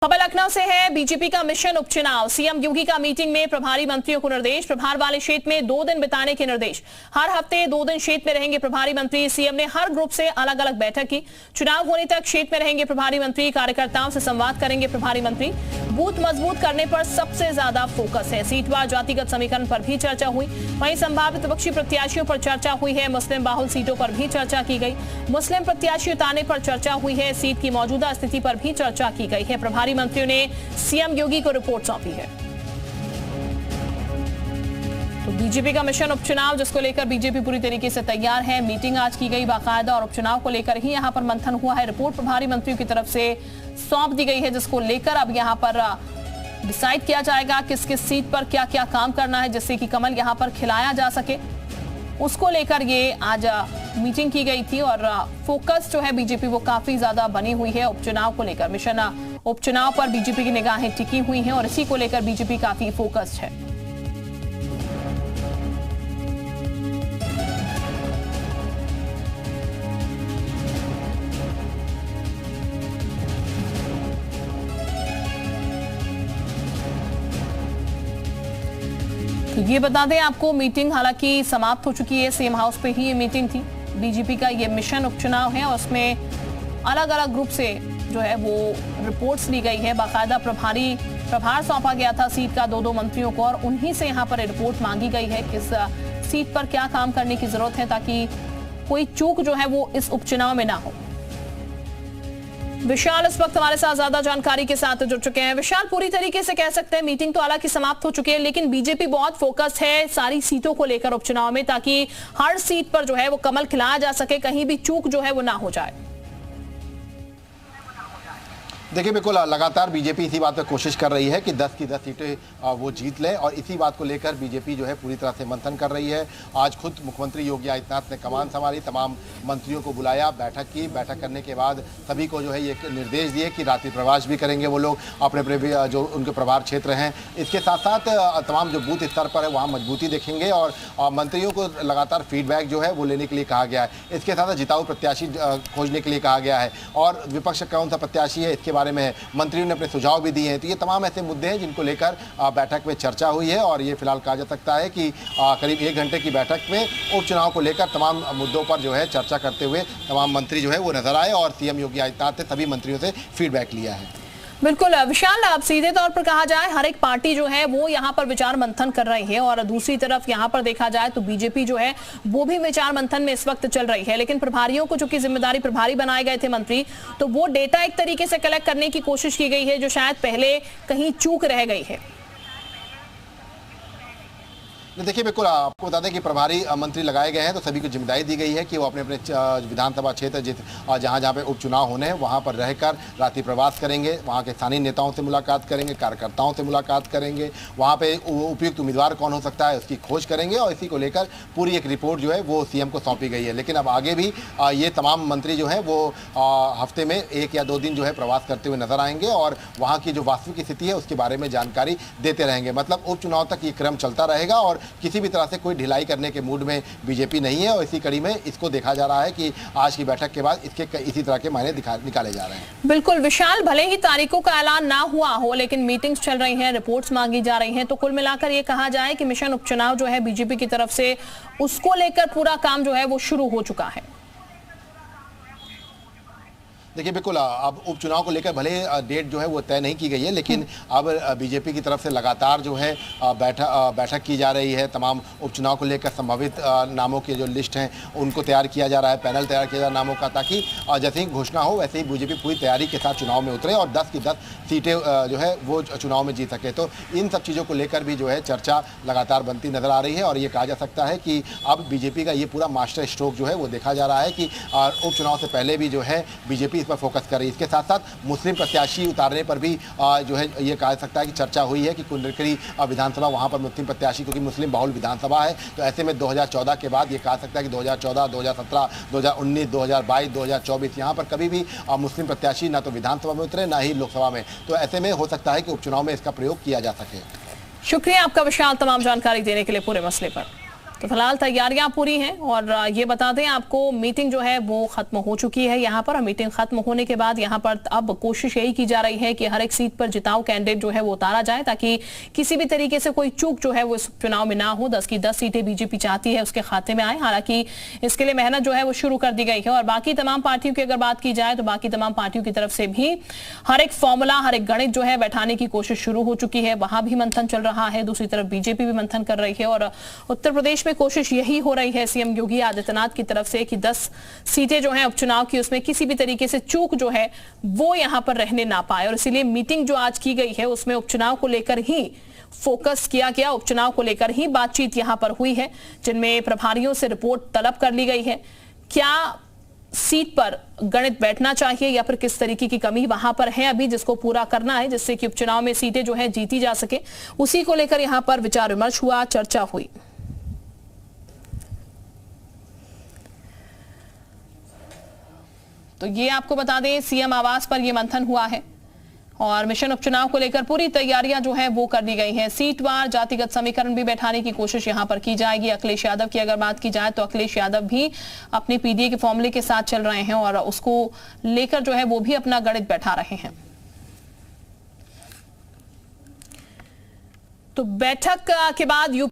खबर लखनऊ से है। बीजेपी का मिशन उपचुनाव, सीएम योगी का मीटिंग में प्रभारी मंत्रियों को निर्देश, प्रभार वाले क्षेत्र में 2 दिन बिताने के निर्देश। हर हफ्ते 2 दिन क्षेत्र में रहेंगे प्रभारी मंत्री। सीएम ने हर ग्रुप से अलग अलग बैठक की। चुनाव होने तक क्षेत्र में रहेंगे प्रभारी मंत्री, कार्यकर्ताओं से संवाद करेंगे प्रभारी मंत्री। बूथ मजबूत करने पर सबसे ज्यादा फोकस है। सीटवार जातिगत समीकरण पर भी चर्चा हुई। वहीं संभावित विपक्षी प्रत्याशियों पर चर्चा हुई है। मुस्लिम बाहुल सीटों पर भी चर्चा की गई। मुस्लिम प्रत्याशी उतारने पर चर्चा हुई है। सीट की मौजूदा स्थिति पर भी चर्चा की गई है। प्रभारी मंत्रियों ने सीएम योगी को रिपोर्ट सौंपी है। तो बीजेपी का मिशन उपचुनाव, जिसको लेकर बीजेपी पूरी तरीके से तैयार है। मीटिंग आज की गई बाकायदा और उपचुनाव को लेकर ही यहां पर मंथन हुआ है। रिपोर्ट प्रभारी मंत्रियों की तरफ से सौंप दी गई है, जिसको लेकर अब यहां पर डिसाइड किया जाएगा किस किस सीट पर क्या क्या काम करना है, जिससे कि कमल यहां पर खिलाया जा सके। उसको लेकर ये आज मीटिंग की गई थी और फोकस जो है बीजेपी वो काफी ज्यादा बनी हुई है उपचुनाव को लेकर। मिशन उपचुनाव पर बीजेपी की निगाहें टिकी हुई हैं और इसी को लेकर बीजेपी काफी फोकस्ड है। ये बता दें आपको, मीटिंग हालांकि समाप्त हो चुकी है। सीएम हाउस पे ही ये मीटिंग थी। बीजेपी का ये मिशन उपचुनाव है और उसमें अलग अलग ग्रुप से जो है वो रिपोर्ट्स ली गई है। बाकायदा प्रभार सौंपा गया था सीट का 2-2 मंत्रियों को और उन्हीं से यहाँ पर रिपोर्ट मांगी गई है किस सीट पर क्या काम करने की जरूरत है, ताकि कोई चूक जो है वो इस उपचुनाव में ना हो। विशाल इस वक्त हमारे साथ ज्यादा जानकारी के साथ जुड़ चुके हैं। विशाल, पूरी तरीके से कह सकते हैं मीटिंग तो हालांकि समाप्त हो चुकी है, लेकिन बीजेपी बहुत फोकस है सारी सीटों को लेकर उपचुनाव में, ताकि हर सीट पर जो है वो कमल खिलाया जा सके, कहीं भी चूक जो है वो ना हो जाए। देखिए, बिल्कुल लगातार बीजेपी इसी बात पर कोशिश कर रही है कि 10 की 10 सीटें वो जीत ले और इसी बात को लेकर बीजेपी जो है पूरी तरह से मंथन कर रही है। आज खुद मुख्यमंत्री योगी आदित्यनाथ ने कमान संभाली, तमाम मंत्रियों को बुलाया, बैठक की। बैठक करने के बाद सभी को जो है ये निर्देश दिए कि रात्रि प्रवास भी करेंगे वो लोग अपने अपने जो उनके प्रभार क्षेत्र हैं। इसके साथ साथ तमाम जो बूथ स्तर पर है वहाँ मजबूती देखेंगे और मंत्रियों को लगातार फीडबैक जो है वो लेने के लिए कहा गया है। इसके साथ जिताऊ प्रत्याशी खोजने के लिए कहा गया है और विपक्ष कौन सा प्रत्याशी है इसके बारे में मंत्रियों ने अपने सुझाव भी दिए हैं। तो ये तमाम ऐसे मुद्दे हैं जिनको लेकर बैठक में चर्चा हुई है और ये फिलहाल कहा जा सकता है कि करीब 1 घंटे की बैठक में उपचुनाव को लेकर तमाम मुद्दों पर जो है चर्चा करते हुए तमाम मंत्री जो है वो नजर आए और सीएम योगी आदित्यनाथ ने सभी मंत्रियों से फीडबैक लिया है। बिल्कुल विशाल, अब सीधे तौर पर कहा जाए हर एक पार्टी जो है वो यहाँ पर विचार मंथन कर रही है और दूसरी तरफ यहाँ पर देखा जाए तो बीजेपी जो है वो भी विचार मंथन में इस वक्त चल रही है। लेकिन प्रभारियों को जो कि जिम्मेदारी प्रभारी बनाए गए थे मंत्री, तो वो डेटा एक तरीके से कलेक्ट करने की कोशिश की गई है जो शायद पहले कहीं चूक रह गई है। देखिए, बिल्कुल आपको बता दें कि प्रभारी मंत्री लगाए गए हैं तो सभी को जिम्मेदारी दी गई है कि वो अपने अपने विधानसभा क्षेत्र जहाँ जहाँ पे उपचुनाव होने हैं वहाँ पर रहकर रात्रि प्रवास करेंगे, वहाँ के स्थानीय नेताओं से मुलाकात करेंगे, कार्यकर्ताओं से मुलाकात करेंगे, वहाँ पे उपयुक्त उम्मीदवार कौन हो सकता है उसकी खोज करेंगे और इसी को लेकर पूरी एक रिपोर्ट जो है वो सीएम को सौंपी गई है। लेकिन अब आगे भी ये तमाम मंत्री जो हैं वो हफ्ते में 1 या 2 दिन जो है प्रवास करते हुए नजर आएंगे और वहाँ की जो वास्तविक स्थिति है उसके बारे में जानकारी देते रहेंगे। मतलब उपचुनाव तक ये क्रम चलता रहेगा और किसी भी तरह से कोई ढिलाई करने के मूड में बीजेपी नहीं है और इसी कड़ी में इसको देखा जा रहा है कि आज की बैठक के बाद इसके इसी तरह के मायने निकाले जा रहे हैं। बिल्कुल विशाल, भले ही तारीखों का ऐलान ना हुआ हो लेकिन मीटिंग्स चल रही हैं, रिपोर्ट्स मांगी जा रही हैं, तो कुल मिलाकर ये कहा जाए कि मिशन उपचुनाव जो है बीजेपी की तरफ से उसको लेकर पूरा काम जो है वो शुरू हो चुका है। देखिए, बिल्कुल अब उपचुनाव को लेकर भले डेट जो है वो तय नहीं की गई है, लेकिन अब बीजेपी की तरफ से लगातार जो है बैठक की जा रही है। तमाम उपचुनाव को लेकर संभावित नामों की जो लिस्ट हैं उनको तैयार किया जा रहा है, पैनल तैयार किया जा रहा है नामों का, ताकि जैसे ही घोषणा हो वैसे ही बीजेपी पूरी तैयारी के साथ चुनाव में उतरे और 10 की 10 सीटें जो है वो चुनाव में जीत सके। तो इन सब चीज़ों को लेकर भी जो है चर्चा लगातार बनती नजर आ रही है और ये कहा जा सकता है कि अब बीजेपी का ये पूरा मास्टर स्ट्रोक जो है वो देखा जा रहा है कि उपचुनाव से पहले भी जो है बीजेपी इस पर फोकस कर रही है। इसके साथ साथ मुस्लिम प्रत्याशी उतारने पर भी जो है ये कहा सकता है कि चर्चा हुई है कि कुंडलकरी विधानसभा वहां पर मुस्लिम प्रत्याशी, क्योंकि मुस्लिम बहुल विधानसभा है, तो ऐसे में 2014 के बाद ये कहा सकता है कि 2014, 2017, 2019, 2022, 2024 यहाँ पर कभी भी मुस्लिम प्रत्याशी ना तो विधानसभा में उतरे ना ही लोकसभा में, तो ऐसे में हो सकता है कि उपचुनाव में इसका प्रयोग किया जा सके। शुक्रिया आपका विशाल, तमाम जानकारी देने के लिए पूरे मसले पर। तो फिलहाल तैयारियां पूरी हैं और ये बता दें आपको मीटिंग जो है वो खत्म हो चुकी है यहाँ पर। मीटिंग खत्म होने के बाद यहाँ पर अब कोशिश यही की जा रही है कि हर एक सीट पर जिताऊ कैंडिडेट जो है वो उतारा जाए ताकि किसी भी तरीके से कोई चूक जो है वो इस चुनाव में ना हो। 10 की 10 सीटें बीजेपी चाहती है उसके खाते में आए। हालांकि इसके लिए मेहनत जो है वो शुरू कर दी गई है और बाकी तमाम पार्टियों की अगर बात की जाए तो बाकी तमाम पार्टियों की तरफ से भी हर एक फॉर्मूला, हर एक गणित जो है बैठाने की कोशिश शुरू हो चुकी है। वहां भी मंथन चल रहा है, दूसरी तरफ बीजेपी भी मंथन कर रही है और उत्तर प्रदेश में कोशिश यही हो रही है सीएम योगी आदित्यनाथ की तरफ से कि 10 सीटें जो हैं उपचुनाव की उसमें किसी भी तरीके से चूक जो है वो यहां पर रहने ना पाए। और इसीलिए मीटिंग जो आज की गई है उसमें उपचुनाव को लेकर ही फोकस किया गया, उपचुनाव को लेकर ही बातचीत यहां पर हुई है, जिनमें प्रभारियों से रिपोर्ट तलब कर ली गई है। क्या सीट पर गणित बैठना चाहिए या फिर किस तरीके की कमी वहां पर है अभी जिसको पूरा करना है जिससे कि उपचुनाव में सीटें जो है जीती जा सके, उसी को लेकर यहां पर विचार विमर्श हुआ, चर्चा हुई। तो ये आपको बता दें सीएम आवास पर ये मंथन हुआ है और मिशन उपचुनाव को लेकर पूरी तैयारियां जो है वो कर दी गई हैं। सीटवार जातिगत समीकरण भी बैठाने की कोशिश यहां पर की जाएगी। अखिलेश यादव की अगर बात की जाए तो अखिलेश यादव भी अपने पीडीए के फॉर्मूले के साथ चल रहे हैं और उसको लेकर जो है वो भी अपना गणित बैठा रहे हैं। तो बैठक के बाद